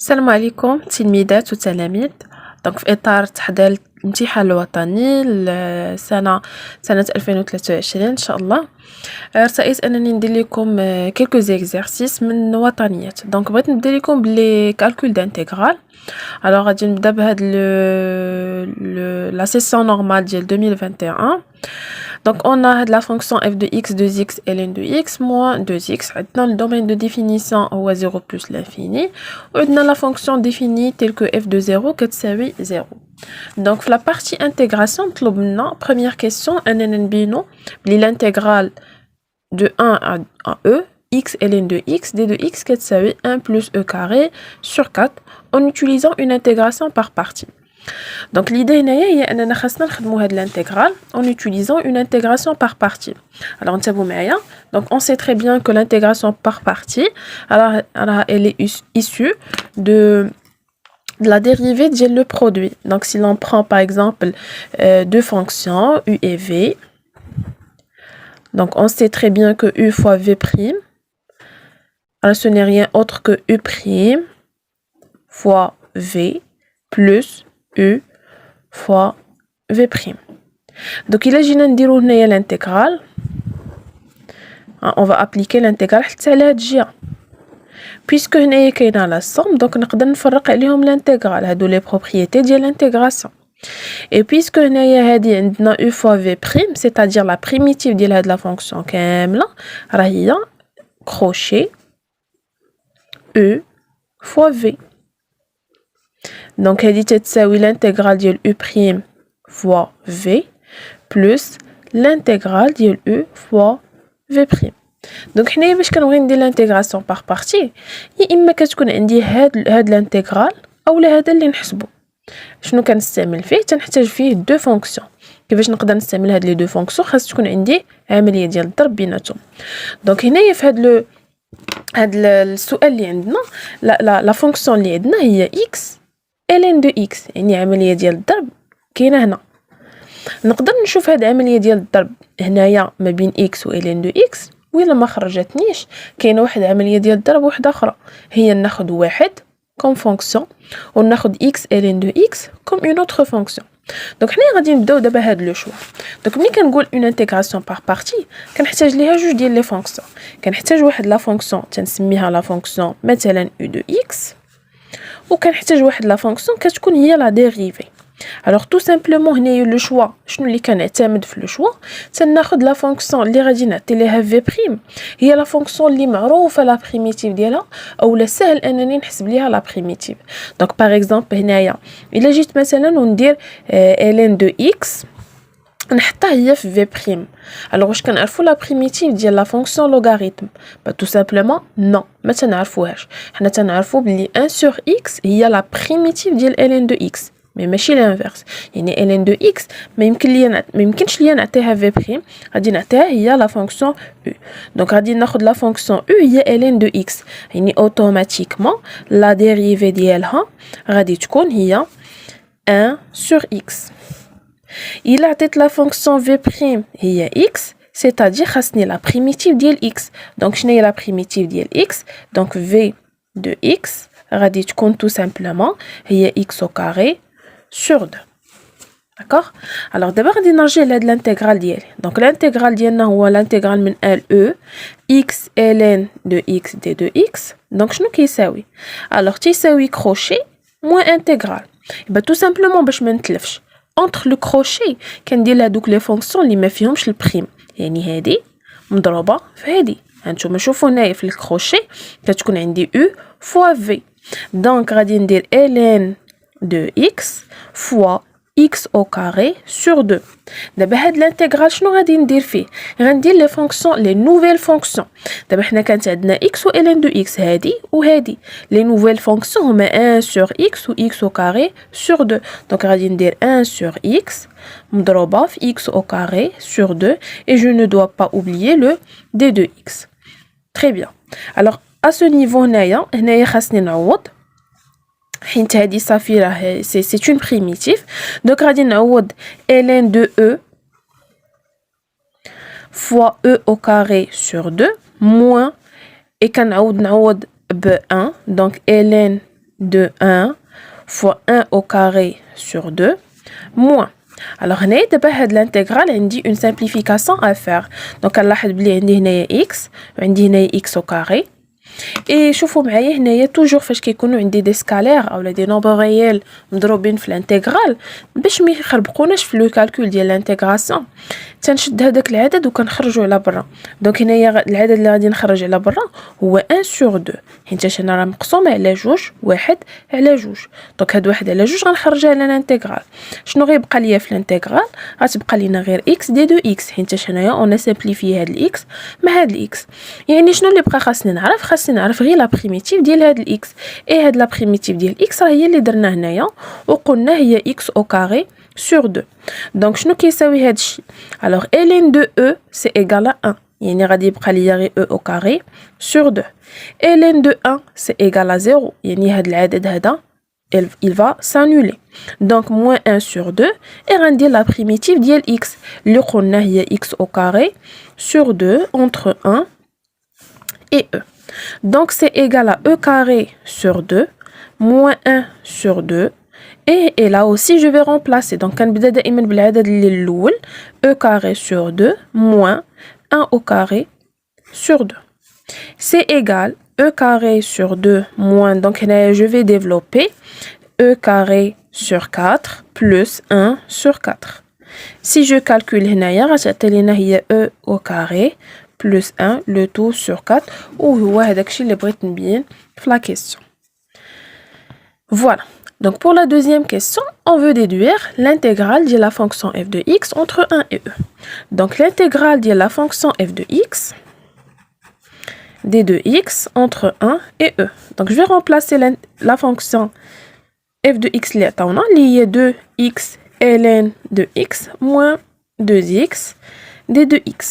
السلام عليكم تلميذات وتلاميذ. في إطار تحضير الامتحان الوطني سنة 2023 إن شاء الله. ارتأيت أنني ندير لكم quelques زيكزارسيس من وطنيات. بغيت نبدا لكم بلي كالكول دانتيغرال. غادي نبدا بهاد la session normale ديال 2021. On a la fonction f de x, 2x, ln de x, moins 2x. Maintenant, le domaine de définition est 0 plus l'infini. On a la fonction définie telle que f de 0 كتساوي 0. Donc, la partie intégration, première question, l'intégrale de 1 à e, x ln de x, d de x كتساوي 1 plus e carré sur 4 en utilisant une intégration par partie. Donc l'idée هي اننا خاصنا نخدموا هاد l'intégrale en utilisant une intégration par partie. Alors نتابعوا معايا. Donc on sait très bien que l'intégration par partie alors elle est issue de la dérivée de le produit. Donc si l'on prend par exemple deux fonctions u et v. Donc on sait très bien que u fois v prime, alors ce n'est rien autre que u prime fois v plus u fois v prime. Donc il a نديرو هنايا l'intégrale. On va appliquer l'intégrale حتى على هاد الجهة. Puisque هنايا كاينه la somme, donc نقدر نفرق عليهم l'intégrale. هادو les propriétés ديال l'intégration. Et puisque هنايا هادي عندنا u fois v prime, c'est-à-dire la primitive ديال هاد la fonction كاملة راه هي crochet u fois v. Donc هادي تتساوي l'intégrale ديال u prime fois v plus l'intégrale ديال u fois v prime. Donc حنايا باش كنبغي ندير l'intégration par partie يا اما كتكون عندي هاد l'intégrale اولا هذا اللي نحسبه. شنو كنستعمل فيه؟ تنحتاج فيه دو فونكسيون. كيفاش نقدر نستعمل هاد لي دو فونكسيون؟ خاص تكون عندي عمليه ديال الضرب بيناتهم. دونك هنايا في هاد السؤال اللي عندنا لا فونكسيون اللي عندنا هي x ln de x، يعني عمليه ديال الضرب كاينه هنا. نقدر نشوف هاد العمليه ديال الضرب هنايا ما بين x و ln de x، وإلا ما خرجتنيش كاينه واحد عمليه ديال الضرب واحده اخرى هي ناخذ واحد comme fonction وناخذ x ln de x comme une autre fonction. Donc حنا غادي نبداو دابا هاد لو شوا. دونك ملي كنقول une intégration par partie كنحتاج ليها جوج ديال لي فونكسيون. كنحتاج واحد لا فونكسيون تنسميها لا فونكسيون مثلا u de x، وكنحتاج واحد لا فونكسيون كتكون هي لا ديريفي. alors tout simplement هنايا لو شوا شنو اللي كنعتمد في لو شوا؟ تناخذ لا فونكسيون اللي غادي نعطي ليها في بريم هي لا فونكسيون اللي معروفه لا بريميتيف ديالها اولا سهل انني نحسب ليها لا بريميتيف. دونك باغ اكزومبل هنايا الا جيت مثلا وندير ln de x نحطها هي في في بريم. alors واش كنعرفوا لا بريميتيف ديال لا فونكسيون لوغاريتم؟ tout simplement non، ما تنعرفوهاش. حنا تنعرفوا بلي 1 sur x هي لا بريميتيف ديال ln de x، مي ماشي الانفيرس. يعني ln de x ما يمكنش ليا نعطيها في بريم، غادي نعطيها هي لا فونكسيون u. دونك غادي ناخذ لا فونكسيون u هي ln de x، يعني اوتوماتيكمون لا ديريفي ديالها غادي تكون هي 1 sur x. إلا عطيت لا فونكسيون v بريم هي x، c'est-à-dire خاصني لا بريميتيف ديال x. دونك شنو هي لا بريميتيف ديال x؟ دونك v de x غادي تكون tout simplement هي x au carré sur 2. D'accord? Alors d'abord غادي نرجع لهاد l'intégrale ديالي. Donc l'intégrale ديالنا هو l'intégrale من l e x ln de x d de x. Donc شنو كيساوي؟ alors تيساوي crochet moins intégrale. tout simplement باش ما نتلفش entre le crochet كندير هادوك لي فونكسيون اللي ما فيهمش البريم، يعني هادي مضروبه في هادي. هانتوما شوفوا هنايا في الكروشي كتكون عندي u fois v. donc غادي ندير ln de x fois x au carré sur 2. دابا هاد الانتيغرال شنو غادي ندير فيه؟ غندير لي فونكسيون لي نوفيل فونكسيون. دابا حنا كانت عندنا x و ln de x هادي وهادي. لي نوفيل فونكسيون هما 1 sur x و x au carré sur 2. دونك غادي ندير 1 sur x مضروبه في x au carré sur 2 et je ne dois pas oublier le d de x. Très bien. alors à ce niveau هنايا خاصني نعوض حيت هادي صافي راه سي اون بريميتيف. دونك غادي نعوض ln de e fois e au carré sur 2 moins et كنعوض ب 1 donc ln de 1 fois 1 au carré sur 2 moins. Alors هنا دابا هاد l'intégrale عندي une simplification à faire. Donc كنلاحظ بلي عندي هنايا x وعندي هنايا x au carré. اي شوفوا معايا هنايا توجور فاش كيكونوا عندي دي سكالير اولا دي نومبر ريال مضروبين في الانتغرال باش ما يخربقوناش في لو كالكول ديال الانتغراسيون تنشد هذاك العدد وكنخرجوا على برا. دونك هنايا العدد اللي غادي نخرج على برا هو 1 sur 2 حيت انا راه مقسومه على جوج واحد على جوج. دونك هاد واحد على جوج غنخرجها على الانتغرال. شنو غيبقى ليا في الانتغرال؟ غتبقى لينا غير x دي 2 x حيت هنايا اون سامبليفي هاد الاكس مع هاد الاكس. يعني شنو اللي بقى خاصني نعرف؟ خاصني نعرف غير لا بريميتيف ديال هاد الاكس. اي هاد لا بريميتيف ديال اكس راه هي اللي درنا هنايا وقلنا هي x au carré sur 2. دونك شنو كيساوي هاد الشيء؟ alors ln de e c'est égal à 1 يعني غادي يبقى ليا غير e au carré sur 2. ln de 1 c'est égal à 0 يعني هاد العدد هذا il va s'annuler. donc moins 1 sur 2 et غندير la primitive ديال x اللي قلنا هي x au carré sur 2 entre 1 et e. donc c'est égal à e carré sur 2 moins 1 sur 2 et là aussi je vais remplacer. donc كنبدا دائما بالعدد اللي الاول e carré sur 2 moins 1 au carré sur 2 c'est égal e carré sur 2 moins donc là je vais développer e carré sur 4 plus 1 sur 4. si je calcule هنايا غتعطي لينا هي e au carré plus 1 le tout sur 4 وهو هذاك الشيء اللي بغيت نبين في la question. voilà. Donc pour la deuxième question, on veut déduire l'intégrale de la fonction f de x entre 1 et e. Donc l'intégrale de la fonction f de x des 2x entre 1 et e. Donc je vais remplacer la fonction f de x qui est 2x ln de x moins 2x des 2x.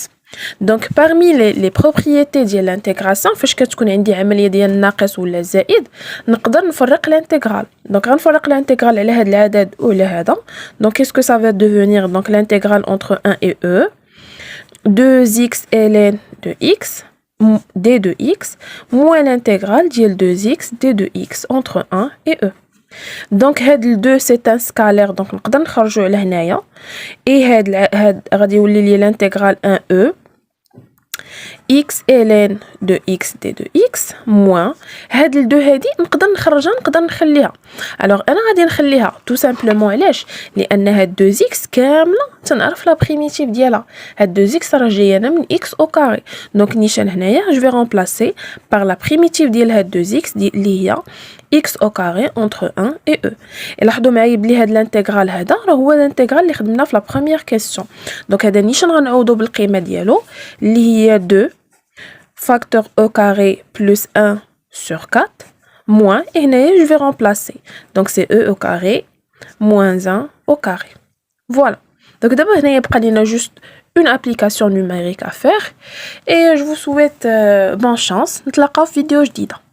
donc parmi les propriétés de l'intégration فاش كتكون عندي عمليه ديال الناقص ولا زائد نقدر نفرق l'intégrale. donc غنفرق l'intégrale على هذا العدد ولا هذا. donc qu'est-ce que ça va devenir? donc l'intégrale entre 1 et e 2x ln de x d de x moins l'intégrale ديال 2x d de x entre 1 et e. donc هاد ال 2 c'est un scalaire donc نقدر نخرجو على هنايا et هاد غادي يولي لي l'intégrale 1 e x ln de x d de x moins هاد ال 2 هادي نقدر نخرجها نقدر نخليها. alors انا غادي نخليها tout simplement علاش؟ لان هاد 2x كامله تنعرف لا بريميتيف ديالها. هاد 2x راه جايانا من x au carré. donc نيشان هنايا je vais remplacer par la primitive ديال هاد 2x اللي هي x au carré entre 1 et e. et لاحظوا معايا بلي هاد الانتغرال هذا راه هو الانتغرال اللي خدمنا في لا بروميير كيسيون. دونك هذا نيشان غنعوضوا بالقيمه ديالو اللي هي 2 facteur e carré plus 1 sur 4 moins et هنايا je vais remplacer. donc c'est e au carré moins 1 au carré. voilà. donc d'abord هنايا يبقى لينا juste une application numérique à faire et je vous souhaite bonne chance. نتلاقاو في فيديو جديده.